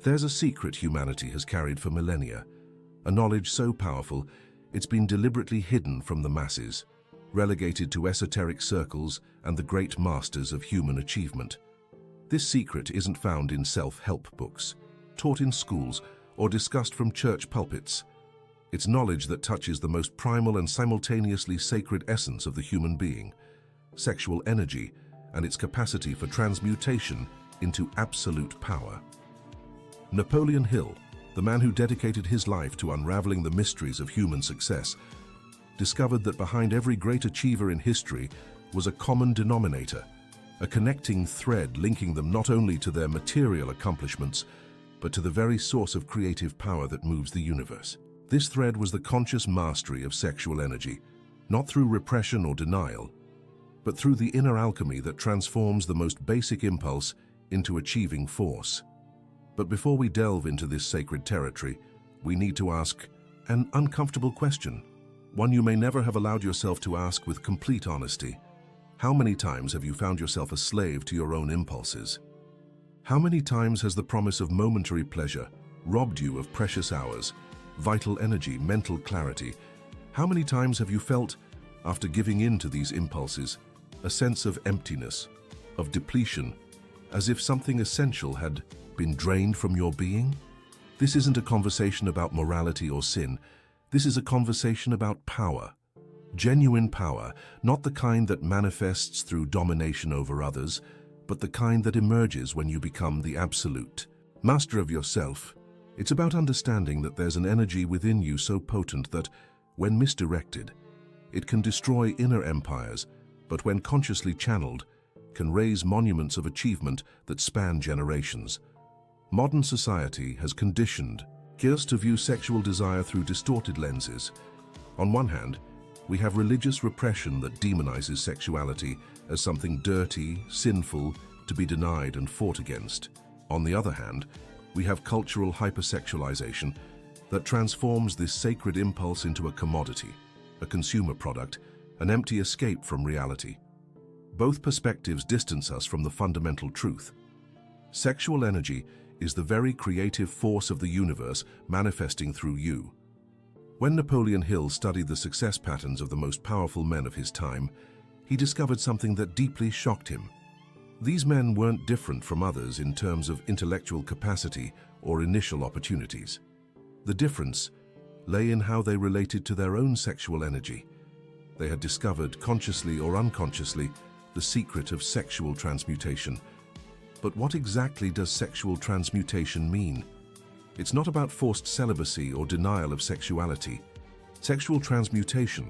There's a secret humanity has carried for millennia, a knowledge so powerful it's been deliberately hidden from the masses, relegated to esoteric circles and the great masters of human achievement. This secret isn't found in self-help books, taught in schools, or discussed from church pulpits. It's knowledge that touches the most primal and simultaneously sacred essence of the human being, sexual energy and its capacity for transmutation into absolute power. Napoleon Hill, the man who dedicated his life to unraveling the mysteries of human success, discovered that behind every great achiever in history was a common denominator, a connecting thread linking them not only to their material accomplishments, but to the very source of creative power that moves the universe. This thread was the conscious mastery of sexual energy, not through repression or denial, but through the inner alchemy that transforms the most basic impulse into achieving force. But before we delve into this sacred territory, we need to ask an uncomfortable question, one you may never have allowed yourself to ask with complete honesty. How many times have you found yourself a slave to your own impulses? How many times has the promise of momentary pleasure robbed you of precious hours, vital energy, mental clarity? How many times have you felt, after giving in to these impulses, a sense of emptiness, of depletion, as if something essential had been drained from your being? This isn't a conversation about morality or sin. This is a conversation about power. Genuine power, not the kind that manifests through domination over others, but the kind that emerges when you become the absolute master of yourself. It's about understanding that there's an energy within you so potent that, when misdirected, it can destroy inner empires, but when consciously channeled, can raise monuments of achievement that span generations. Modern society has conditioned us to view sexual desire through distorted lenses. On one hand, we have religious repression that demonizes sexuality as something dirty, sinful, to be denied and fought against. On the other hand, we have cultural hypersexualization that transforms this sacred impulse into a commodity, a consumer product, an empty escape from reality. Both perspectives distance us from the fundamental truth. Sexual energy is the very creative force of the universe manifesting through you. When Napoleon Hill studied the success patterns of the most powerful men of his time, he discovered something that deeply shocked him. These men weren't different from others in terms of intellectual capacity or initial opportunities. The difference lay in how they related to their own sexual energy. They had discovered, consciously or unconsciously, the secret of sexual transmutation. But what exactly does sexual transmutation mean? It's not about forced celibacy or denial of sexuality. Sexual transmutation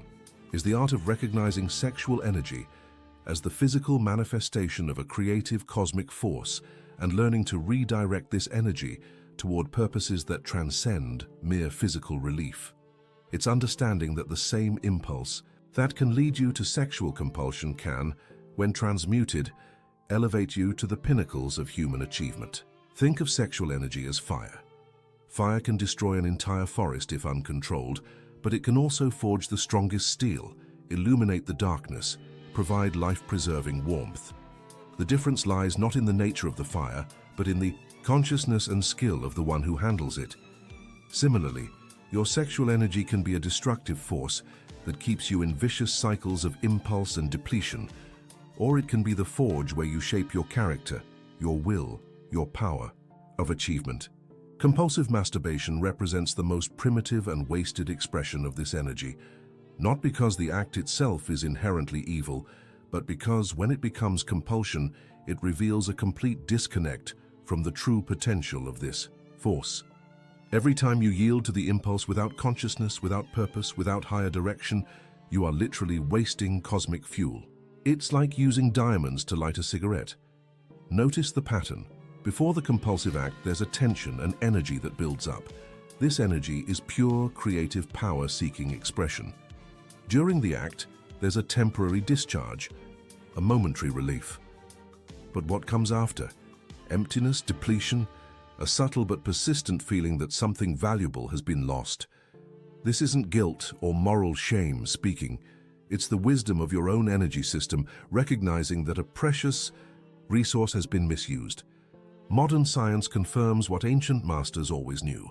is the art of recognizing sexual energy as the physical manifestation of a creative cosmic force and learning to redirect this energy toward purposes that transcend mere physical relief. It's understanding that the same impulse that can lead you to sexual compulsion can, when transmuted, elevate you to the pinnacles of human achievement. Think of sexual energy as fire. Fire can destroy an entire forest if uncontrolled, but it can also forge the strongest steel, illuminate the darkness, provide life-preserving warmth. The difference lies not in the nature of the fire, but in the consciousness and skill of the one who handles it. Similarly, your sexual energy can be a destructive force that keeps you in vicious cycles of impulse and depletion, or it can be the forge where you shape your character, your will, your power of achievement. Compulsive masturbation represents the most primitive and wasted expression of this energy, not because the act itself is inherently evil, but because when it becomes compulsion, it reveals a complete disconnect from the true potential of this force. Every time you yield to the impulse without consciousness, without purpose, without higher direction, you are literally wasting cosmic fuel. It's like using diamonds to light a cigarette. Notice the pattern. Before the compulsive act, there's a tension, an energy that builds up. This energy is pure creative power-seeking expression. During the act, there's a temporary discharge, a momentary relief. But what comes after? Emptiness, depletion, a subtle but persistent feeling that something valuable has been lost. This isn't guilt or moral shame speaking. It's the wisdom of your own energy system recognizing that a precious resource has been misused. Modern science confirms what ancient masters always knew.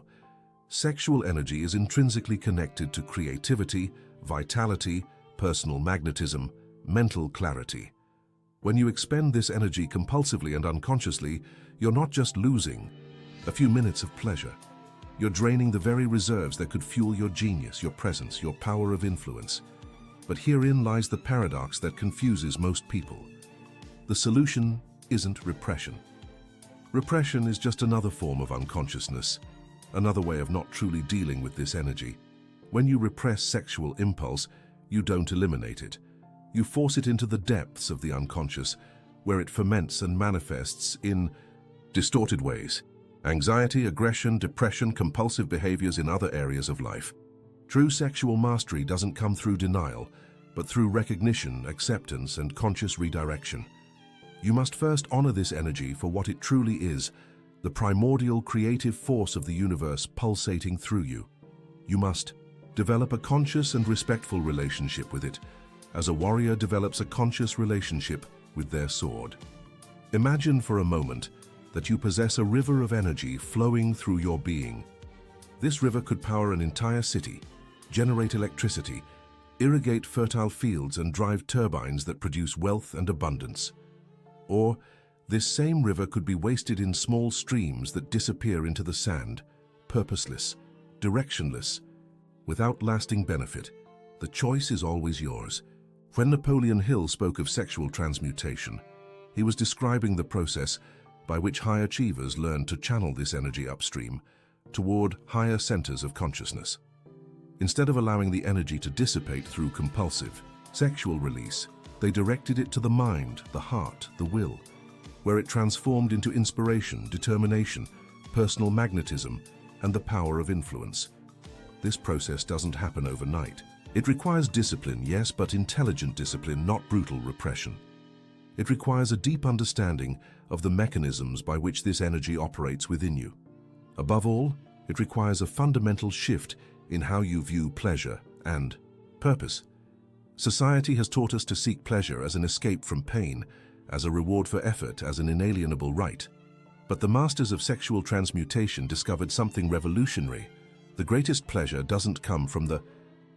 Sexual energy is intrinsically connected to creativity, vitality, personal magnetism, mental clarity. When you expend this energy compulsively and unconsciously, you're not just losing a few minutes of pleasure. You're draining the very reserves that could fuel your genius, your presence, your power of influence. But herein lies the paradox that confuses most people. The solution isn't repression. Repression is just another form of unconsciousness, another way of not truly dealing with this energy. When you repress sexual impulse, you don't eliminate it. You force it into the depths of the unconscious, where it ferments and manifests in distorted ways. Anxiety, aggression, depression, compulsive behaviors in other areas of life. True sexual mastery doesn't come through denial, but through recognition, acceptance, and conscious redirection. You must first honor this energy for what it truly is, the primordial creative force of the universe pulsating through you. You must develop a conscious and respectful relationship with it, as a warrior develops a conscious relationship with their sword. Imagine for a moment that you possess a river of energy flowing through your being. This river could power an entire city, generate electricity, irrigate fertile fields, and drive turbines that produce wealth and abundance. Or, this same river could be wasted in small streams that disappear into the sand, purposeless, directionless, without lasting benefit. The choice is always yours. When Napoleon Hill spoke of sexual transmutation, he was describing the process by which high achievers learn to channel this energy upstream toward higher centers of consciousness. Instead of allowing the energy to dissipate through compulsive, sexual release, they directed it to the mind, the heart, the will, where it transformed into inspiration, determination, personal magnetism, and the power of influence. This process doesn't happen overnight. It requires discipline, yes, but intelligent discipline, not brutal repression. It requires a deep understanding of the mechanisms by which this energy operates within you. Above all, it requires a fundamental shift in how you view pleasure and purpose. Society has taught us to seek pleasure as an escape from pain, as a reward for effort, as an inalienable right. But the masters of sexual transmutation discovered something revolutionary. The greatest pleasure doesn't come from the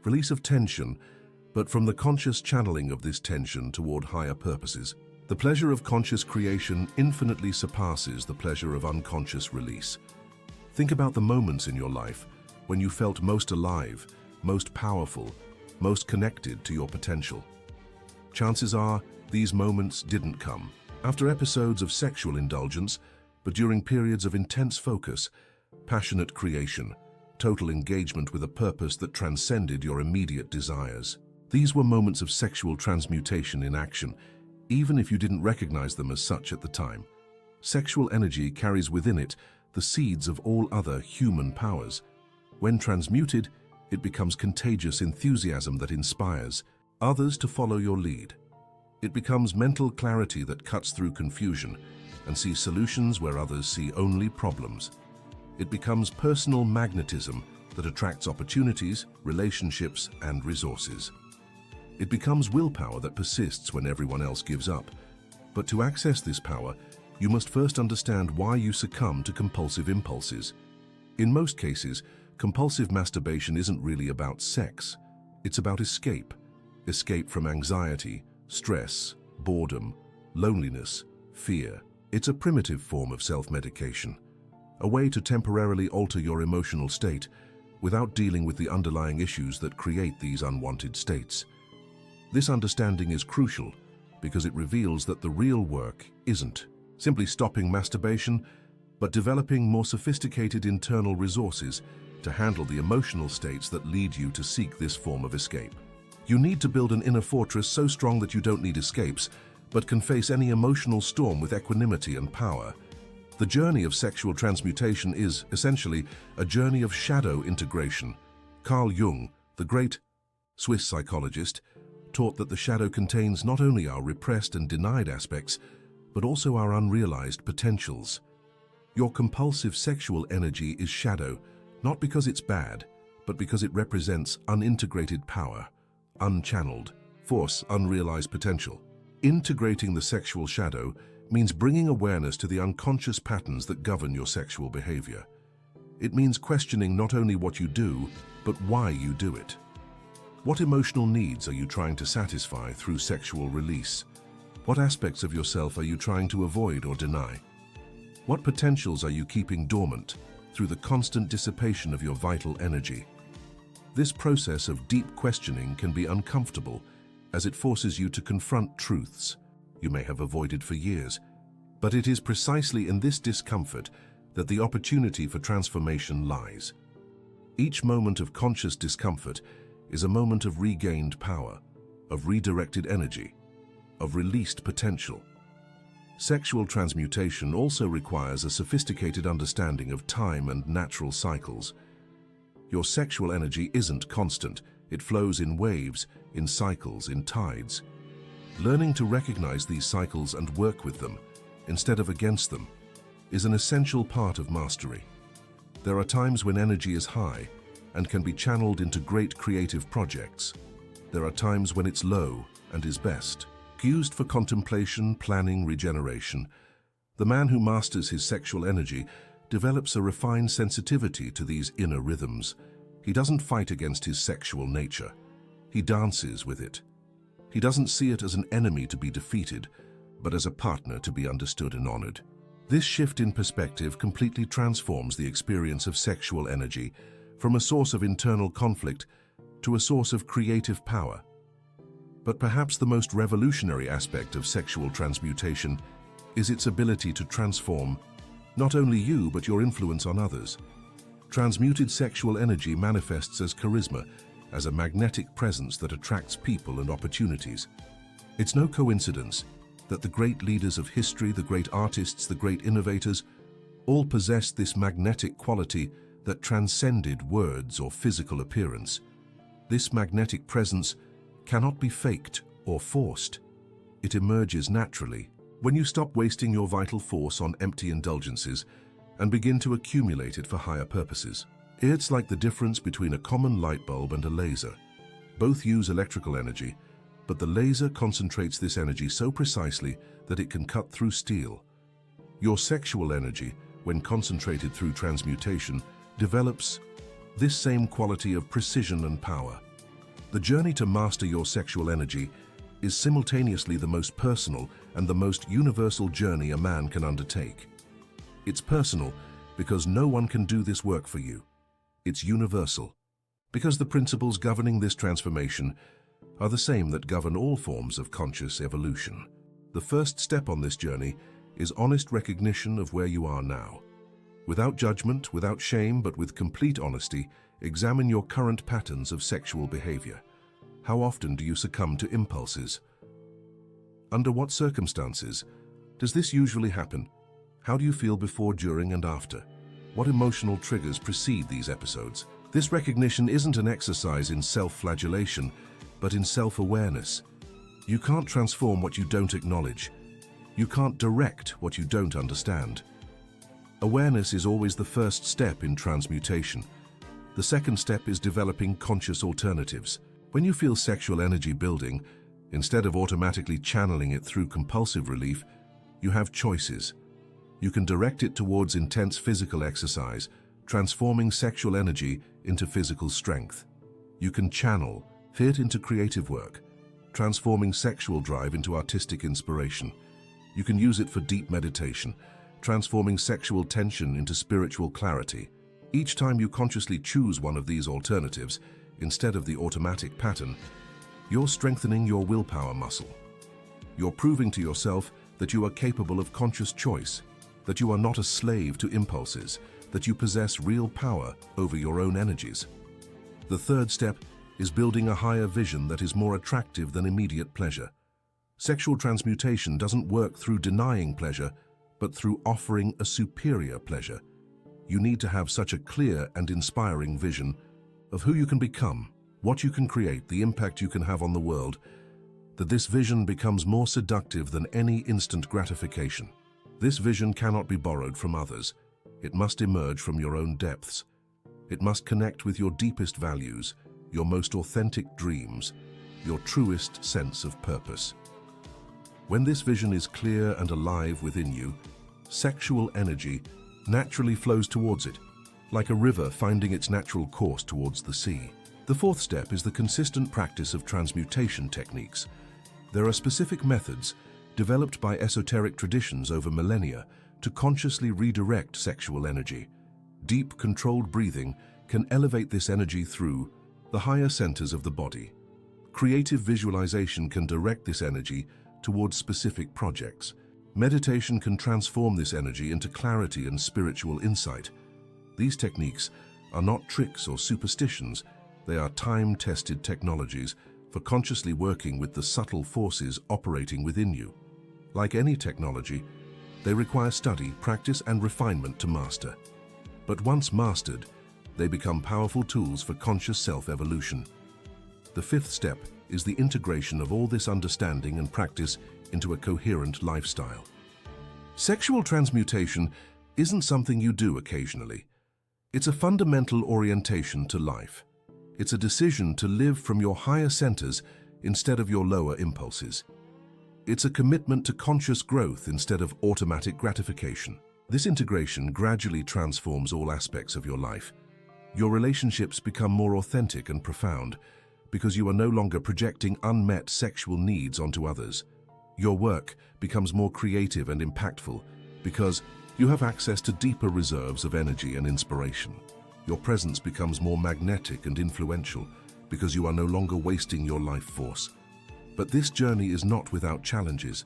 release of tension, but from the conscious channeling of this tension toward higher purposes. The pleasure of conscious creation infinitely surpasses the pleasure of unconscious release. Think about the moments in your life when you felt most alive, most powerful, most connected to your potential. Chances are these moments didn't come after episodes of sexual indulgence, but during periods of intense focus, passionate creation, total engagement with a purpose that transcended your immediate desires. These were moments of sexual transmutation in action, even if you didn't recognize them as such at the time. Sexual energy carries within it the seeds of all other human powers. When transmuted, it becomes contagious enthusiasm that inspires others to follow your lead. It becomes mental clarity that cuts through confusion and sees solutions where others see only problems. It becomes personal magnetism that attracts opportunities, relationships, and resources. It becomes willpower that persists when everyone else gives up. But to access this power, you must first understand why you succumb to compulsive impulses. In most cases, compulsive masturbation isn't really about sex. It's about escape. Escape from anxiety, stress, boredom, loneliness, fear. It's a primitive form of self-medication, a way to temporarily alter your emotional state without dealing with the underlying issues that create these unwanted states. This understanding is crucial because it reveals that the real work isn't simply stopping masturbation, but developing more sophisticated internal resources to handle the emotional states that lead you to seek this form of escape. You need to build an inner fortress so strong that you don't need escapes, but can face any emotional storm with equanimity and power. The journey of sexual transmutation is, essentially, a journey of shadow integration. Carl Jung, the great Swiss psychologist, taught that the shadow contains not only our repressed and denied aspects, but also our unrealized potentials. Your compulsive sexual energy is shadow, not because it's bad, but because it represents unintegrated power, unchanneled force, unrealized potential. Integrating the sexual shadow means bringing awareness to the unconscious patterns that govern your sexual behavior. It means questioning not only what you do, but why you do it. What emotional needs are you trying to satisfy through sexual release? What aspects of yourself are you trying to avoid or deny? What potentials are you keeping dormant through the constant dissipation of your vital energy? This process of deep questioning can be uncomfortable, as it forces you to confront truths you may have avoided for years. But it is precisely in this discomfort that the opportunity for transformation lies. Each moment of conscious discomfort is a moment of regained power, of redirected energy, of released potential. Sexual transmutation also requires a sophisticated understanding of time and natural cycles. Your sexual energy isn't constant. It flows in waves, in cycles, in tides. Learning to recognize these cycles and work with them, instead of against them, is an essential part of mastery. There are times when energy is high and can be channeled into great creative projects. There are times when it's low and is best used for contemplation, planning, regeneration. The man who masters his sexual energy develops a refined sensitivity to these inner rhythms. He doesn't fight against his sexual nature. He dances with it. He doesn't see it as an enemy to be defeated, but as a partner to be understood and honored. This shift in perspective completely transforms the experience of sexual energy from a source of internal conflict to a source of creative power. But perhaps the most revolutionary aspect of sexual transmutation is its ability to transform not only you, but your influence on others. Transmuted sexual energy manifests as charisma, as a magnetic presence that attracts people and opportunities. It's no coincidence that the great leaders of history, the great artists, the great innovators, all possessed this magnetic quality that transcended words or physical appearance. This magnetic presence cannot be faked or forced. It emerges naturally when you stop wasting your vital force on empty indulgences and begin to accumulate it for higher purposes. It's like the difference between a common light bulb and a laser. Both use electrical energy, but the laser concentrates this energy so precisely that it can cut through steel. Your sexual energy, when concentrated through transmutation, develops this same quality of precision and power. The journey to master your sexual energy is simultaneously the most personal and the most universal journey a man can undertake. It's personal because no one can do this work for you. It's universal because the principles governing this transformation are the same that govern all forms of conscious evolution. The first step on this journey is honest recognition of where you are now. Without judgment, without shame, but with complete honesty, examine your current patterns of sexual behavior. How often do you succumb to impulses? Under what circumstances does this usually happen? How do you feel before, during, and after? What emotional triggers precede these episodes? This recognition isn't an exercise in self-flagellation, but in self-awareness. You can't transform what you don't acknowledge. You can't direct what you don't understand. Awareness is always the first step in transmutation. The second step is developing conscious alternatives. When you feel sexual energy building, instead of automatically channeling it through compulsive relief, you have choices. You can direct it towards intense physical exercise, transforming sexual energy into physical strength. You can channel it into creative work, transforming sexual drive into artistic inspiration. You can use it for deep meditation, transforming sexual tension into spiritual clarity. Each time you consciously choose one of these alternatives, instead of the automatic pattern, you're strengthening your willpower muscle. You're proving to yourself that you are capable of conscious choice, that you are not a slave to impulses, that you possess real power over your own energies. The third step is building a higher vision that is more attractive than immediate pleasure. Sexual transmutation doesn't work through denying pleasure, but through offering a superior pleasure. You need to have such a clear and inspiring vision of who you can become, what you can create, the impact you can have on the world, that this vision becomes more seductive than any instant gratification. This vision cannot be borrowed from others. It must emerge from your own depths. It must connect with your deepest values, your most authentic dreams, your truest sense of purpose. When this vision is clear and alive within you, sexual energy naturally flows towards it, like a river finding its natural course towards the sea. The fourth step is the consistent practice of transmutation techniques. There are specific methods developed by esoteric traditions over millennia to consciously redirect sexual energy. Deep, controlled breathing can elevate this energy through the higher centers of the body. Creative visualization can direct this energy towards specific projects. Meditation can transform this energy into clarity and spiritual insight. These techniques are not tricks or superstitions. They are time-tested technologies for consciously working with the subtle forces operating within you. Like any technology, they require study, practice, and refinement to master. But once mastered, they become powerful tools for conscious self-evolution. The fifth step is the integration of all this understanding and practice into a coherent lifestyle. Sexual transmutation isn't something you do occasionally. It's a fundamental orientation to life. It's a decision to live from your higher centers instead of your lower impulses. It's a commitment to conscious growth instead of automatic gratification. This integration gradually transforms all aspects of your life. Your relationships become more authentic and profound because you are no longer projecting unmet sexual needs onto others. Your work becomes more creative and impactful because you have access to deeper reserves of energy and inspiration. Your presence becomes more magnetic and influential because you are no longer wasting your life force. But this journey is not without challenges.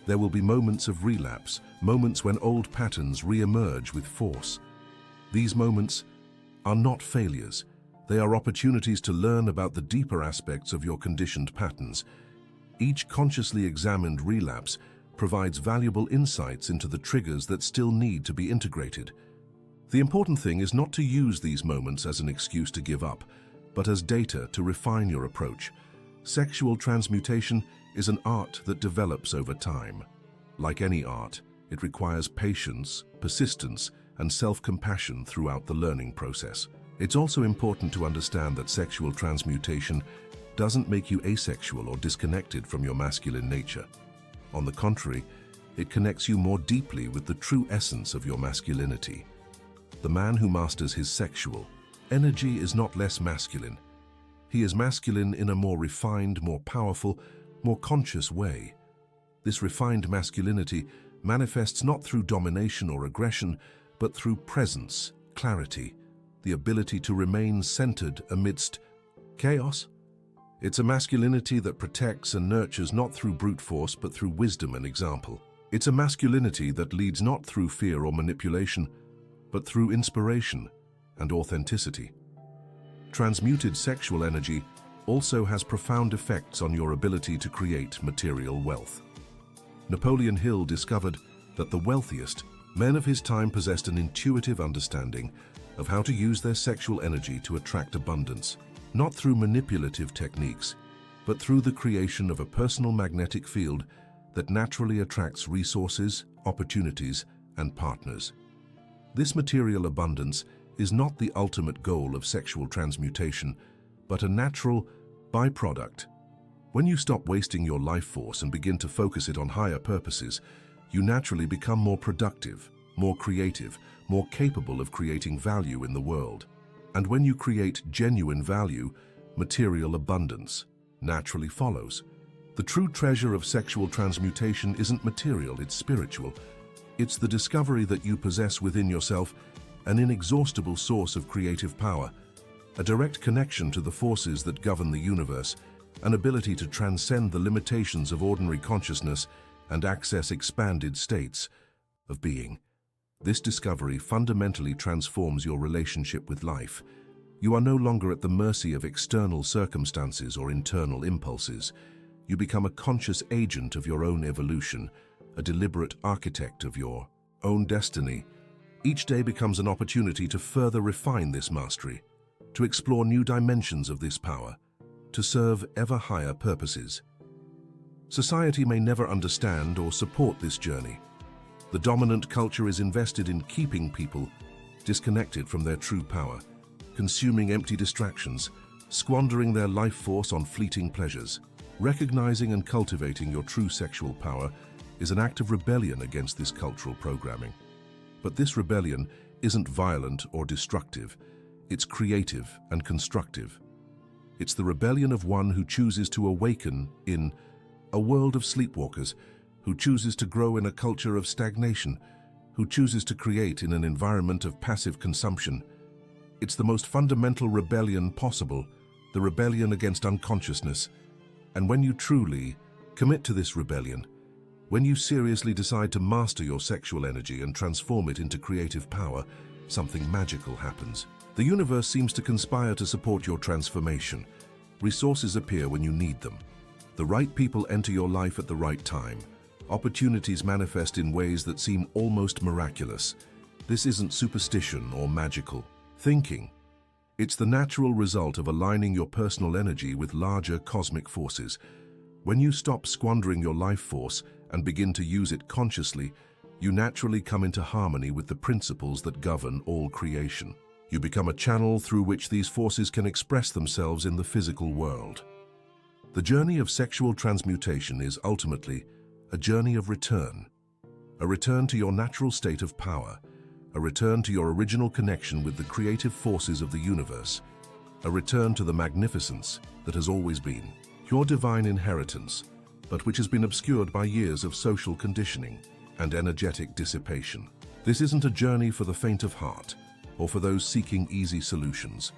There will be moments of relapse, moments when old patterns re-emerge with force. These moments are not failures. They are opportunities to learn about the deeper aspects of your conditioned patterns. Each consciously examined relapse provides valuable insights into the triggers that still need to be integrated. The important thing is not to use these moments as an excuse to give up, but as data to refine your approach. Sexual transmutation is an art that develops over time. Like any art, it requires patience, persistence, and self-compassion throughout the learning process. It's also important to understand that sexual transmutation doesn't make you asexual or disconnected from your masculine nature. On the contrary, it connects you more deeply with the true essence of your masculinity. The man who masters his sexual energy is not less masculine. He is masculine in a more refined, more powerful, more conscious way. This refined masculinity manifests not through domination or aggression, but through presence, clarity, the ability to remain centered amidst chaos. It's a masculinity that protects and nurtures not through brute force, but through wisdom and example. It's a masculinity that leads not through fear or manipulation, but through inspiration and authenticity. Transmuted sexual energy also has profound effects on your ability to create material wealth. Napoleon Hill discovered that the wealthiest men of his time possessed an intuitive understanding of how to use their sexual energy to attract abundance, not through manipulative techniques, but through the creation of a personal magnetic field that naturally attracts resources, opportunities, and partners. This material abundance is not the ultimate goal of sexual transmutation, but a natural byproduct. When you stop wasting your life force and begin to focus it on higher purposes, you naturally become more productive, more creative, more capable of creating value in the world. And when you create genuine value, material abundance naturally follows. The true treasure of sexual transmutation isn't material, it's spiritual. It's the discovery that you possess within yourself an inexhaustible source of creative power, a direct connection to the forces that govern the universe, an ability to transcend the limitations of ordinary consciousness and access expanded states of being. This discovery fundamentally transforms your relationship with life. You are no longer at the mercy of external circumstances or internal impulses. You become a conscious agent of your own evolution, a deliberate architect of your own destiny. Each day becomes an opportunity to further refine this mastery, to explore new dimensions of this power, to serve ever higher purposes. Society may never understand or support this journey. The dominant culture is invested in keeping people disconnected from their true power, consuming empty distractions, squandering their life force on fleeting pleasures. Recognizing and cultivating your true sexual power is an act of rebellion against this cultural programming. But this rebellion isn't violent or destructive. It's creative and constructive. It's the rebellion of one who chooses to awaken in a world of sleepwalkers, who chooses to grow in a culture of stagnation, who chooses to create in an environment of passive consumption. It's the most fundamental rebellion possible, the rebellion against unconsciousness. And when you truly commit to this rebellion, when you seriously decide to master your sexual energy and transform it into creative power, something magical happens. The universe seems to conspire to support your transformation. Resources appear when you need them. The right people enter your life at the right time. Opportunities manifest in ways that seem almost miraculous. This isn't superstition or magical thinking. It's the natural result of aligning your personal energy with larger cosmic forces. When you stop squandering your life force and begin to use it consciously, you naturally come into harmony with the principles that govern all creation. You become a channel through which these forces can express themselves in the physical world. The journey of sexual transmutation is ultimately a journey of return. A return to your natural state of power, a return to your original connection with the creative forces of the universe, a return to the magnificence that has always been your divine inheritance, but which has been obscured by years of social conditioning and energetic dissipation. This isn't a journey for the faint of heart or for those seeking easy solutions.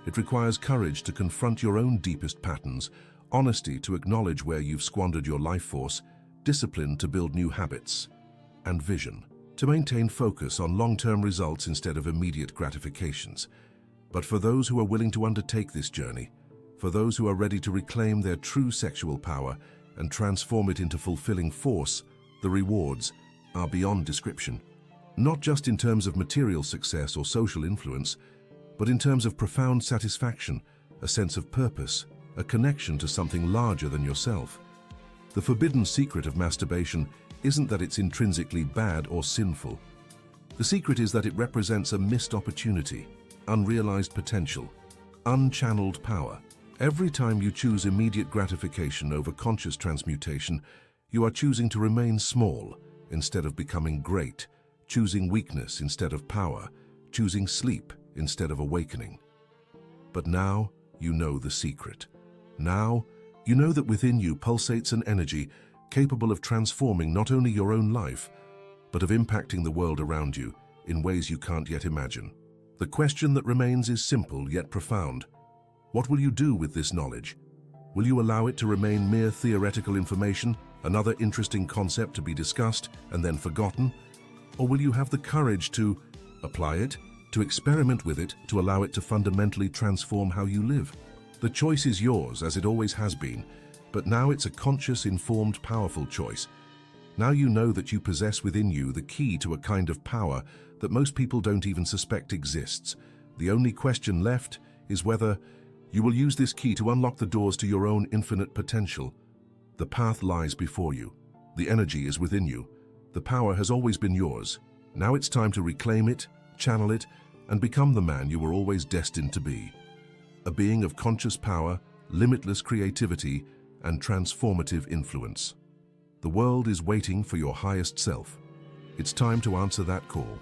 It requires courage to confront your own deepest patterns, honesty to acknowledge where you've squandered your life force, discipline to build new habits, and vision to maintain focus on long-term results instead of immediate gratifications. But for those who are willing to undertake this journey, for those who are ready to reclaim their true sexual power and transform it into fulfilling force, the rewards are beyond description. Not just in terms of material success or social influence, but in terms of profound satisfaction, a sense of purpose, a connection to something larger than yourself. The forbidden secret of masturbation isn't that it's intrinsically bad or sinful. The secret is that it represents a missed opportunity, unrealized potential, unchanneled power. Every time you choose immediate gratification over conscious transmutation, you are choosing to remain small instead of becoming great, choosing weakness instead of power, choosing sleep instead of awakening. But now you know the secret. Now you know that within you pulsates an energy capable of transforming not only your own life, but of impacting the world around you in ways you can't yet imagine. The question that remains is simple yet profound. What will you do with this knowledge? Will you allow it to remain mere theoretical information, another interesting concept to be discussed and then forgotten? Or will you have the courage to apply it, to experiment with it, to allow it to fundamentally transform how you live? The choice is yours, as it always has been, but now it's a conscious, informed, powerful choice. Now you know that you possess within you the key to a kind of power that most people don't even suspect exists. The only question left is whether you will use this key to unlock the doors to your own infinite potential. The path lies before you. The energy is within you. The power has always been yours. Now it's time to reclaim it, channel it, and become the man you were always destined to be. A being of conscious power, limitless creativity, and transformative influence. The world is waiting for your highest self. It's time to answer that call.